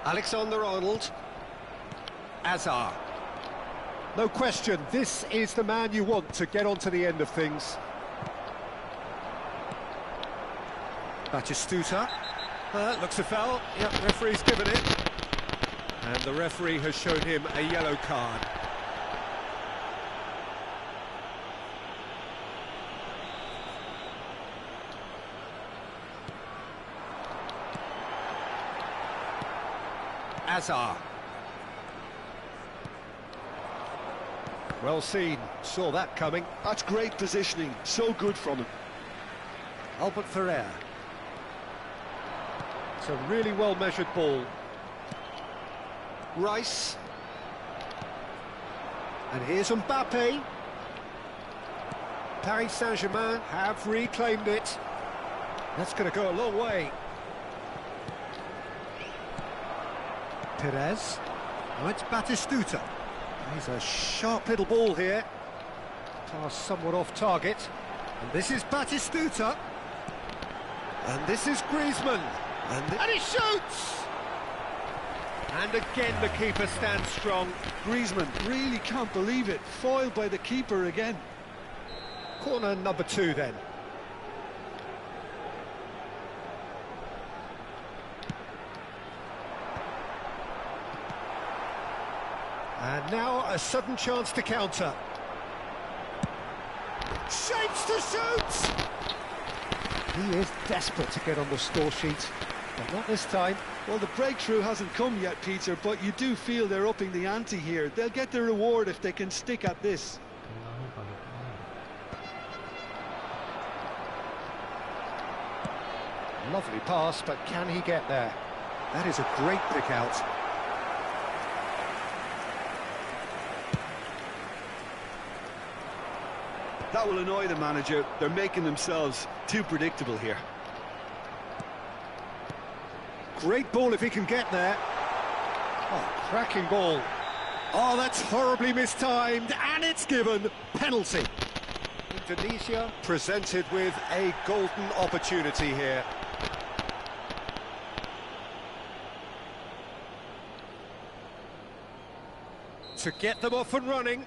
Alexander-Arnold. Hazard. No question, this is the man you want to get onto the end of things. Batistuta. Looks a foul. Yep, referee's given it. And the referee has shown him a yellow card. Hazard. Well seen, saw that coming. That's great positioning, so good from him. Albert Ferrer. It's a really well-measured ball. Rice. And here's Mbappe. Paris Saint-Germain have reclaimed it. That's going to go a long way. Perez. Now it's Batistuta. He's a sharp little ball here. Pass somewhat off target. And this is Batistuta. And this is Griezmann. And he shoots! And again the keeper stands strong. Griezmann really can't believe it. Foiled by the keeper again. Corner number 2 then. And now a sudden chance to counter. Shapes to shoot! He is desperate to get on the score sheet, but not this time. Well, the breakthrough hasn't come yet, Peter, but you do feel they're upping the ante here. They'll get the reward if they can stick at this. Lovely pass, but can he get there? That is a great pick out. That will annoy the manager. They're making themselves too predictable here. Great ball if he can get there. Oh, cracking ball. Oh, that's horribly mistimed, and it's given. Penalty. Indonesia presented with a golden opportunity here. To get them off and running.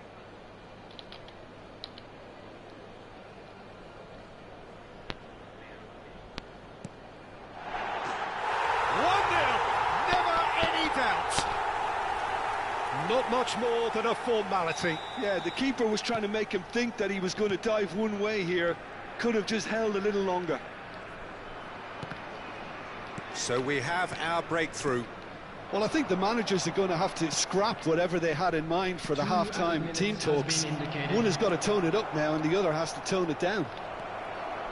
1-0, never any doubt. Not much more than a formality. Yeah, the keeper was trying to make him think that he was going to dive one way here. Could have just held a little longer. So we have our breakthrough. Well, I think the managers are going to have to scrap whatever they had in mind for the half-time team talks. One has got to tone it up now and the other has to tone it down.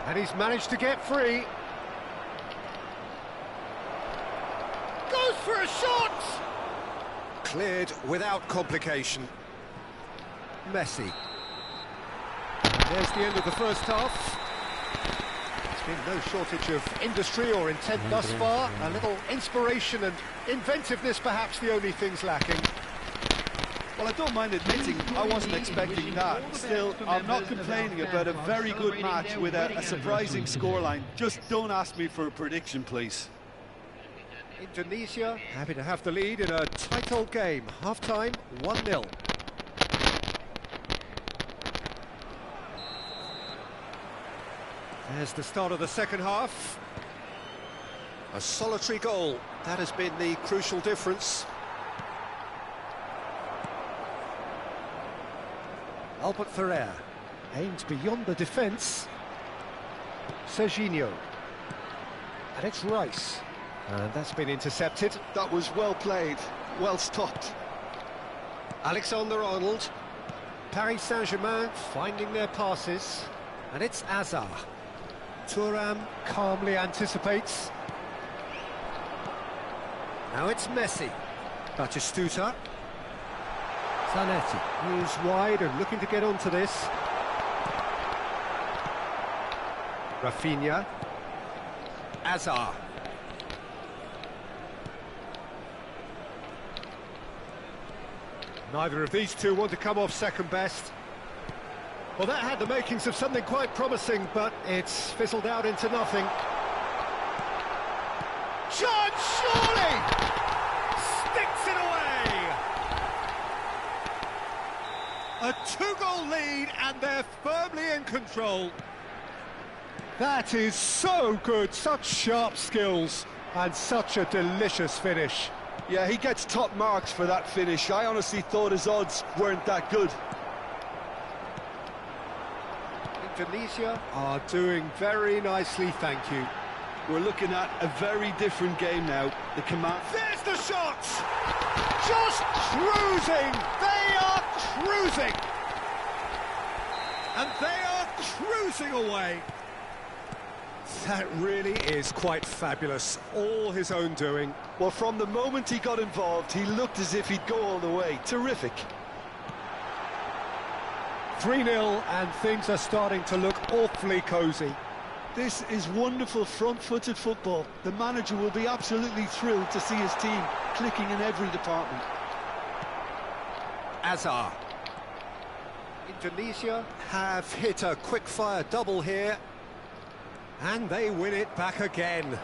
And he's managed to get free. Goes for a shot! Cleared without complication. Messi. There's the end of the first half. There's been no shortage of industry or intent thus far. A little inspiration and inventiveness perhaps the only things lacking. Well, I don't mind admitting I wasn't expecting that. Still, I'm not complaining about a very good match with a surprising scoreline. Just don't ask me for a prediction, please. Indonesia happy to have the lead in a tight old game. Half-time, 1-0. There's the start of the second half. A solitary goal. That has been the crucial difference. Albert Ferrer aims beyond the defence. Serginho. And it's Rice. And that's been intercepted. That was well played, well stopped. Alexander-Arnold. Paris Saint-Germain finding their passes. And it's Azar. Thuram calmly anticipates. Now it's Messi. Batistuta. Zanetti moves wide and looking to get onto this. Rafinha. Azar. Neither of these two want to come off second best. Well, that had the makings of something quite promising, but it's fizzled out into nothing. Shot, surely! Sticks it away! A 2-goal lead, and they're firmly in control. That is so good, such sharp skills, and such a delicious finish. Yeah, he gets top marks for that finish. I honestly thought his odds weren't that good. Indonesia are doing very nicely, thank you. We're looking at a very different game now. The command... There's the shot! Just cruising! They are cruising! And they are cruising away! That really is quite fabulous. All his own doing. Well, from the moment he got involved, he looked as if he'd go all the way. Terrific. 3-0, and things are starting to look awfully cosy. This is wonderful front-footed football. The manager will be absolutely thrilled to see his team clicking in every department. Azar. Indonesia have hit a quick-fire double here. And they win it back again.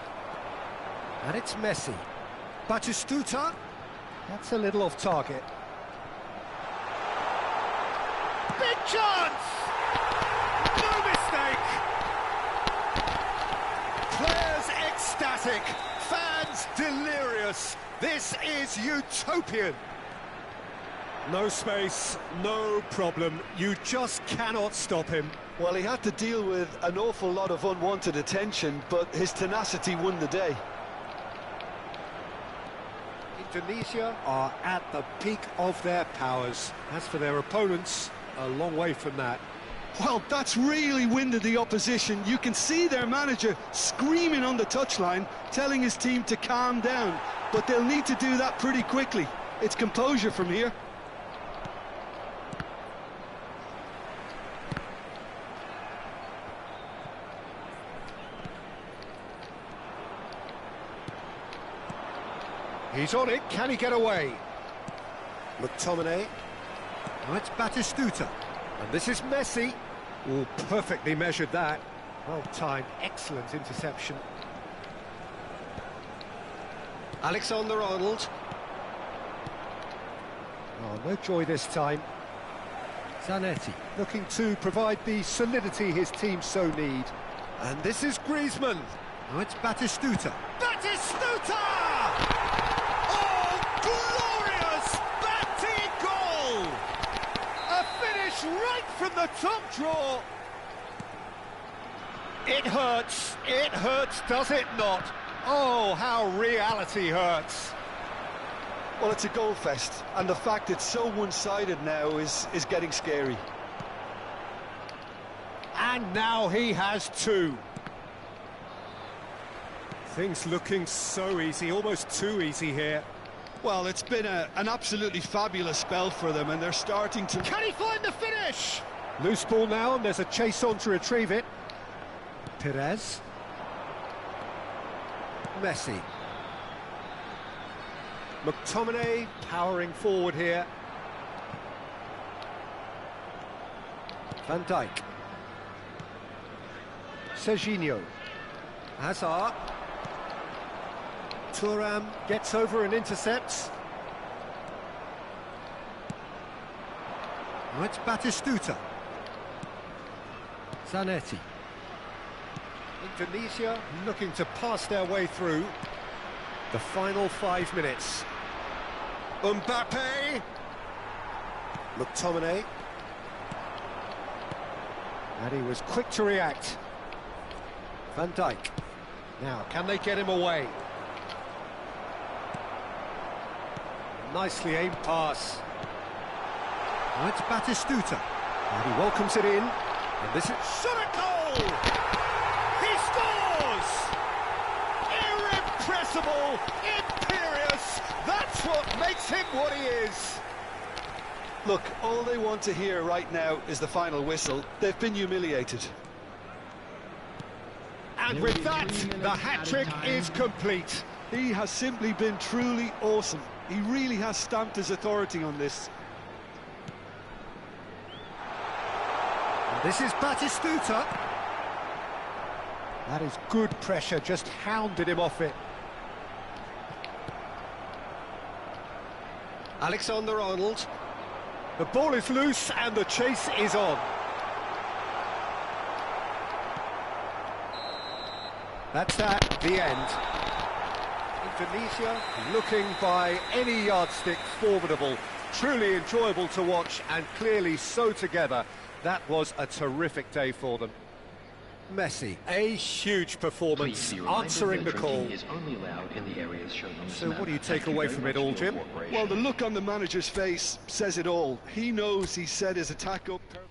And it's Messi. Batistuta. That's a little off target. Big chance! No mistake! Players ecstatic, fans delirious. This is utopian. No space, no problem. You just cannot stop him. Well, he had to deal with an awful lot of unwanted attention, but his tenacity won the day. Indonesia are at the peak of their powers. As for their opponents, a long way from that. Well, that's really winded the opposition. You can see their manager screaming on the touchline, telling his team to calm down. But they'll need to do that pretty quickly. It's composure from here. He's on it, can he get away? McTominay. Oh, it's Batistuta. And this is Messi. Oh, perfectly measured that. Well timed, excellent interception. Alexander-Arnold. Oh, no joy this time. Zanetti looking to provide the solidity his team so need. And this is Griezmann. Oh, it's Batistuta. Batistuta! Right from the top draw. It hurts, does it not? Oh, how reality hurts. Well, it's a goal fest, and the fact it's so one-sided now is getting scary. And now he has two. Things looking so easy, almost too easy here. Well, it's been an absolutely fabulous spell for them, and they're starting to... Can he find the finish? Loose ball now, and there's a chase on to retrieve it. Perez. Messi. McTominay powering forward here. Van Dijk. Serginho. Hazard. Thuram gets over and intercepts. Oh, it's Batistuta. Zanetti. Indonesia looking to pass their way through. The final 5 minutes. Mbappe. McTominay. And he was quick to react. Van Dijk. Now, can they get him away? Nicely aimed pass. Oh, it's Batistuta. And he welcomes it in. And this is... Shot a goal! He scores! Irrepressible! Imperious! That's what makes him what he is! Look, all they want to hear right now is the final whistle. They've been humiliated. And with that, the hat-trick is complete. He has simply been truly awesome. He really has stamped his authority on this. And this is Batistuta. That is good pressure, just hounded him off it. Alexander-Arnold. The ball is loose and the chase is on. That's that, the end. Indonesia looking by any yardstick formidable, truly enjoyable to watch and clearly so together. That was a terrific day for them. Messi, a huge performance, answering the call. So what do you take away from it all, Jim? Well, the look on the manager's face says it all. He knows he set his attack up perfectly.